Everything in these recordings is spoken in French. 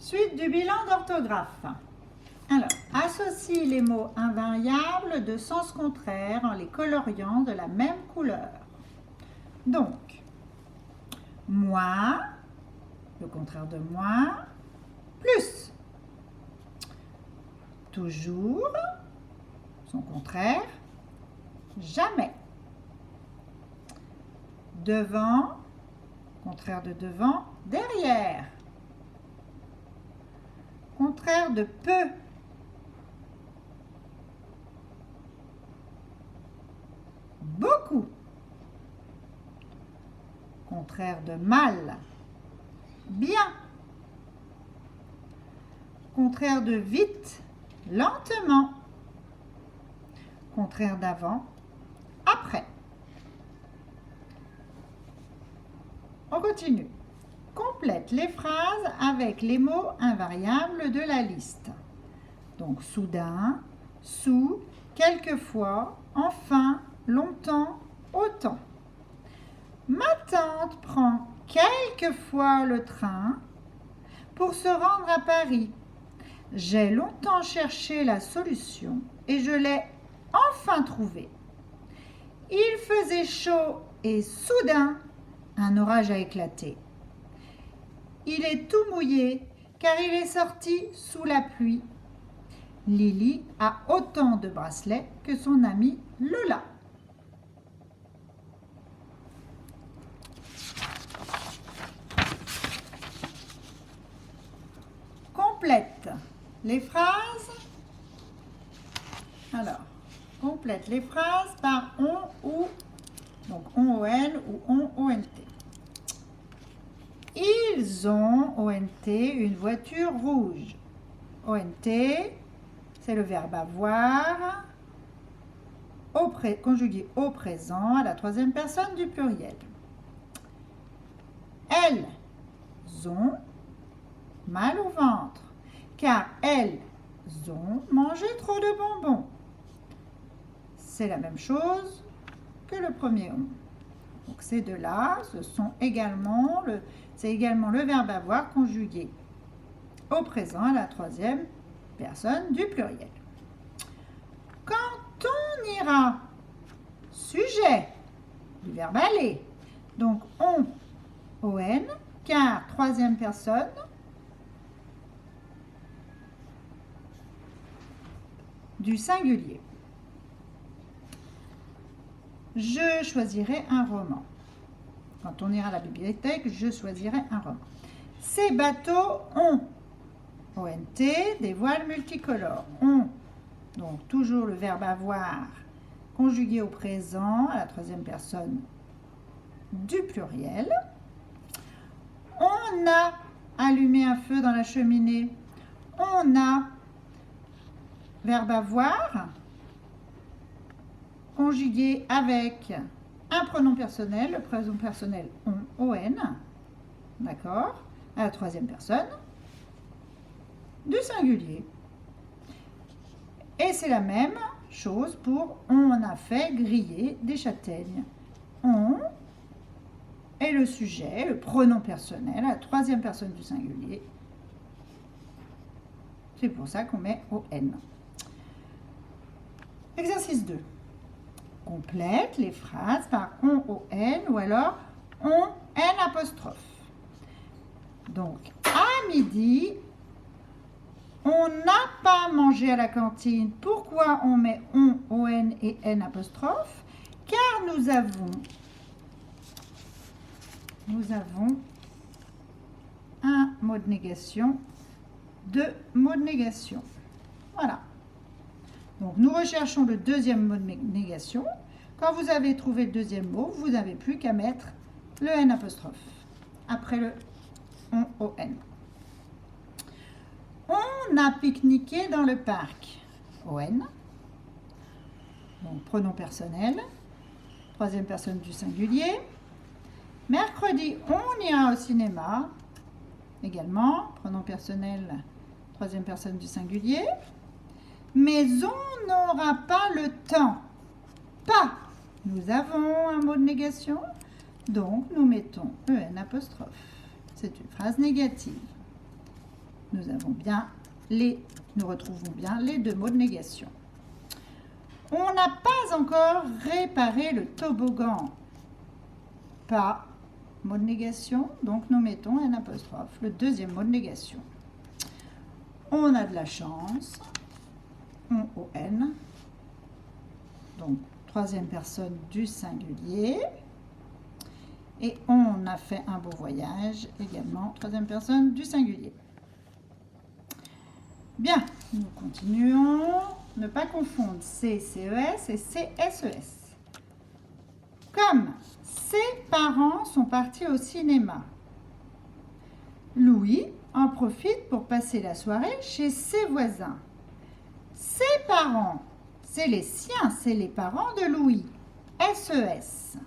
Suite du bilan d'orthographe. Alors, associe les mots invariables de sens contraire en les coloriant de la même couleur. Donc, moins, le contraire de moins, plus. Toujours, son contraire, jamais. Devant, contraire de devant, derrière. Contraire de peu. Beaucoup. Contraire de mal. Bien. Contraire de vite. Lentement. Contraire d'avant. Après. On continue. Complète les phrases avec les mots invariables de la liste. Donc, soudain, sous, quelquefois, enfin, longtemps, autant. Ma tante prend quelquefois le train pour se rendre à Paris. J'ai longtemps cherché la solution et je l'ai enfin trouvée. Il faisait chaud et soudain, un orage a éclaté. Il est tout mouillé car il est sorti sous la pluie. Lily a autant de bracelets que son amie Lola. Complète les phrases. Alors, complète les phrases par on ou, donc on ou on ont. Ils ont, ONT, une voiture rouge. ONT, c'est le verbe avoir, conjugué au présent à la troisième personne du pluriel. Elles ont mal au ventre, car elles ont mangé trop de bonbons. C'est la même chose que le premier on. Donc ces deux-là, c'est également le verbe avoir conjugué au présent à la troisième personne du pluriel. Quand on ira, sujet du verbe aller, donc on, car troisième personne du singulier. Je choisirai un roman. Quand on ira à la bibliothèque, je choisirai un roman. Ces bateaux ont, ONT, des voiles multicolores. Ont, donc toujours le verbe avoir, conjugué au présent, à la troisième personne du pluriel. On a allumé un feu dans la cheminée. On a, verbe avoir, conjugué avec un pronom personnel, le pronom personnel on, d'accord, à la troisième personne du singulier. Et c'est la même chose pour on a fait griller des châtaignes. On est le sujet, le pronom personnel, à la troisième personne du singulier. C'est pour ça qu'on met on. Exercice 2. Complète les phrases par on ou alors on apostrophe. Donc, à midi, on n'a pas mangé à la cantine. Pourquoi on met on et n apostrophe? Car nous avons un mot de négation, deux mots de négation. Voilà. Donc, nous recherchons le deuxième mot de négation. Quand vous avez trouvé le deuxième mot, vous n'avez plus qu'à mettre le n apostrophe après le on. On a pique-niqué dans le parc. On. Donc, pronom personnel. Troisième personne du singulier. Mercredi, on ira au cinéma. Également, pronom personnel, troisième personne du singulier. Mais on n'aura pas le temps. Pas. Nous avons un mot de négation, donc nous mettons en apostrophe. C'est une phrase négative. nous retrouvons bien les deux mots de négation. On n'a pas encore réparé le toboggan. Pas, mot de négation, donc nous mettons un apostrophe, le deuxième mot de négation. On a de la chance, on, donc troisième personne du singulier. Et on a fait un beau voyage, également troisième personne du singulier. Bien, nous continuons. Ne pas confondre C-C-E-S et C-S-E-S. Comme ses parents sont partis au cinéma, Louis en profite pour passer la soirée chez ses voisins. Ses parents, c'est les siens, c'est les parents de Louis. S-E-S.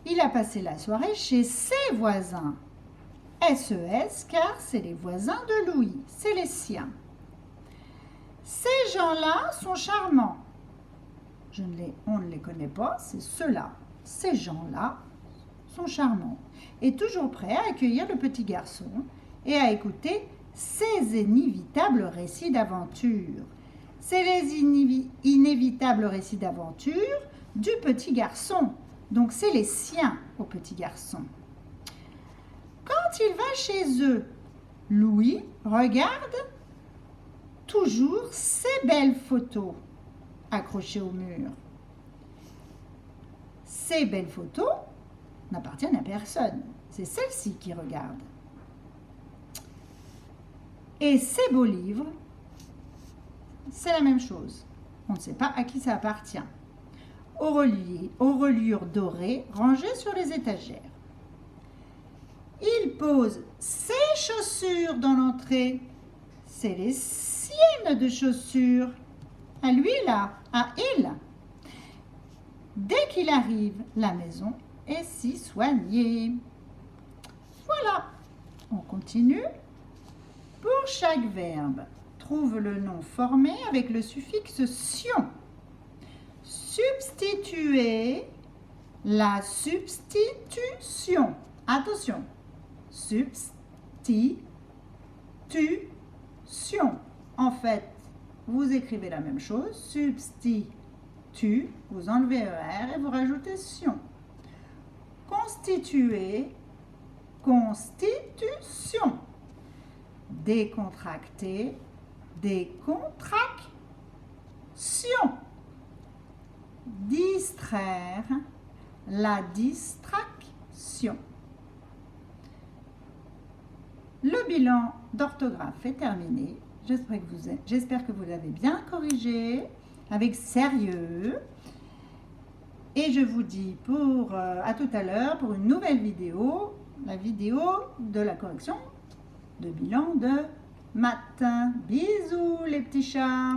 Il a passé la soirée chez ses voisins. S-E-S, car c'est les voisins de Louis, c'est les siens. Ces gens-là sont charmants. On ne les connaît pas, c'est ceux-là. Ces gens-là sont charmants et toujours prêts à accueillir le petit garçon et à écouter ses inévitables récits d'aventure. C'est les inévitables récits d'aventure du petit garçon. Donc, c'est les siens au petit garçon. Quand il va chez eux, Louis regarde toujours ces belles photos accrochées au mur. Ces belles photos n'appartiennent à personne. C'est celle-ci qui regarde. Et ces beaux livres, c'est la même chose. On ne sait pas à qui ça appartient. Aux reliures dorées rangées sur les étagères. Il pose ses chaussures dans l'entrée. C'est les siennes de chaussures. À lui là, à il. Dès qu'il arrive, la maison est si soignée. Voilà, on continue. Pour chaque verbe, trouve le nom formé avec le suffixe sion. Substituer la substitution. Attention, substitution. En fait, vous écrivez la même chose, substitue, vous enlevez ER et vous rajoutez sion. Constituer, constitution. Décontracter, décontraction. Distraire, la distraction. Le bilan d'orthographe est terminé. J'espère que vous l'avez bien corrigé avec sérieux. Et je vous dis à tout à l'heure pour une nouvelle vidéo, la vidéo de la correction de bilan de maths. Bisous les petits chats.